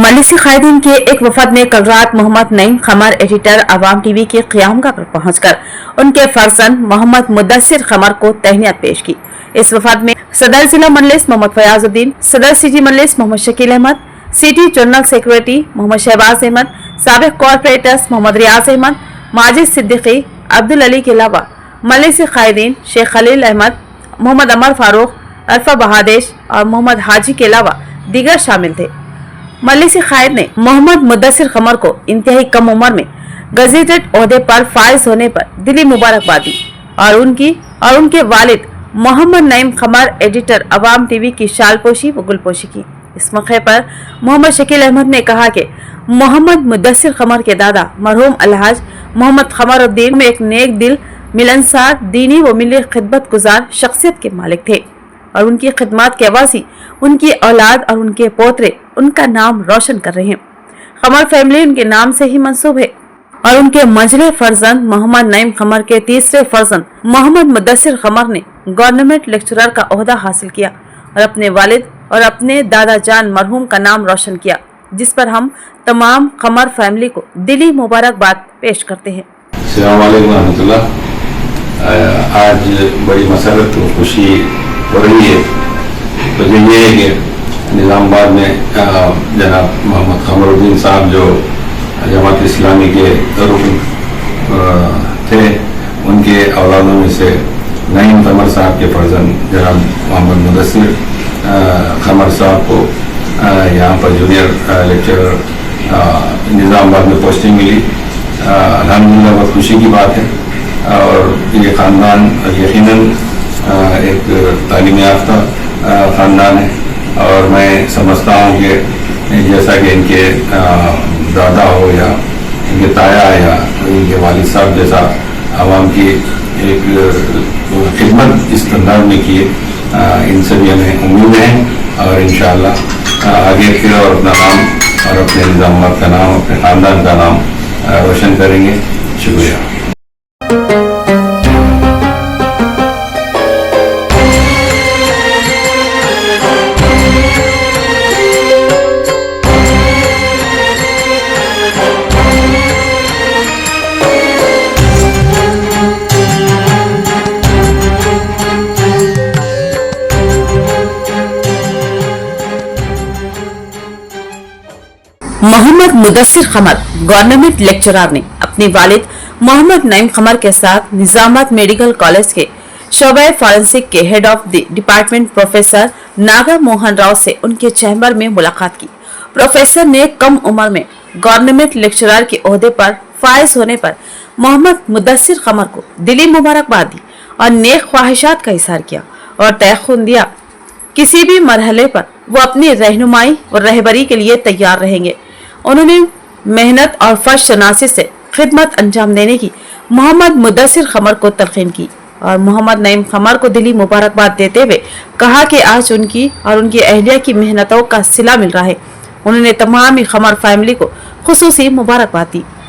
मलिसी कायदीन के एक वफद में कल रात मोहम्मद नईम खमर एडिटर अवाम टीवी के क़यामगाह पर पहुंचकर उनके फर्जंद मोहम्मद मुदस्सिर खमर को तहनीत पेश की। इस वफद में सदर जिला मजलिस मोहम्मद फयाजुद्दीन, सदर city Majlis Mohammed Shakeel Ahmed, city general secretary Mohammed Shahbaz Ahmed, साबिक कॉर्पोरेटर्स मोहम्मद रियाज अहमद, माजिद सिद्दीकी, अब्दुल अली के अलावा मलिसी कायदीन शेख खलील अहमद, मोहम्मद अमर फारूक, अल्फा बहादेश और मोहम्मद हाजी के अलावा दीगर शामिल थे। मलिसी कायद ने मोहम्मद मुदस्सिर खमर को इंतहाई कम उम्र में गजेटेड ओहदे पर फाइज होने पर दिली मुबारकबाद दी और उनके वालिद मोहम्मद नईम खमर एडिटर अवाम टीवी की शालपोशी व गुलपोशी की। इस मौके पर मोहम्मद शकील अहमद ने कहा कि मोहम्मद मुदस्सिर खमर के दादा मरहूम अलहाज मोहम्मद खमरुद्दीन में एक नेक दिल, मिलनसार, दीनी व मिली खिदमत गुजार शख्सियत के मालिक थे और उनकी खिदमत के अवासी उनकी औलाद और उनके पोतरे उनका नाम रोशन कर रहे हैं। खमर फैमिली उनके नाम से ही मंसूब है और उनके मंझले फर्जंद मोहम्मद नईम खमर के तीसरे फर्जंद मोहम्मद मुदस्सिर खमर ने गवर्नमेंट लेक्चरर का ओहदा हासिल किया और अपने वालिद और अपने दादा जान मरहूम का नाम रोशन किया, जिस पर हम तमाम खमर फैमिली को दिली मुबारकबाद पेश करते हैं। अस्सलाम वालेकुम रहमतुल्लाह। आज बड़ी मसरत और खुशी हो रही है, तो ये है कि निज़ामाबाद में जनाब मोहम्मद खमरुद्दीन साहब जो जमात इस्लामी के रुकन थे, उनके औलादों में से नईम खमर साहब के फर्जंद जनाब मोहम्मद मुदस्सिर खमर साहब को यहाँ पर जूनियर लेक्चरर निज़ामाबाद में पोस्टिंग मिली। अल्हम्दुलिल्लाह बहुत खुशी की बात है और ये ख़ानदान यकीनन एक तालीम याफ्ता ख़ानदान है और मैं समझता हूँ कि जैसा कि इनके दादा हो या इनके ताया या इनके वालिद साहब जैसा आवाम की एक खिदमत इस अंदाज में की, इनसे भी हमें उम्मीद है और इंशाअल्लाह आगे फिर और अपना नाम और अपने निज़ामाबाद का नाम, अपने ख़ानदान का नाम रोशन करेंगे। शुक्रिया। मोहम्मद मुदस्सिर खमर गवर्नमेंट लेक्चरर ने अपने वालिद मोहम्मद नईम खमर के साथ निजामाबाद मेडिकल कॉलेज के शोबे फॉरेंसिक के head of the department professor Naga Mohan Rao से उनके चैम्बर में मुलाकात की। प्रोफेसर ने कम उम्र में गवर्नमेंट लेक्चरर के ओहदे पर फाइज होने पर मोहम्मद मुदस्सिर खमर को दिली मुबारकबाद दी और नेक ख्वाहिशात का इजहार किया और तयख्खुन दिया किसी भी मरहले पर वो अपनी रहनुमाई और रहबरी के लिए तैयार रहेंगे। उन्होंने मेहनत और फर्ज शनासी से खिदमत अंजाम देने की मोहम्मद मुदस्सिर खमर को तलकीन की और मोहम्मद नईम खमर को दिली मुबारकबाद देते हुए कहा कि आज उनकी और उनकी अहलिया की मेहनतों का सिला मिल रहा है। उन्होंने तमाम खमर फैमिली को खुसूसी मुबारकबाद दी।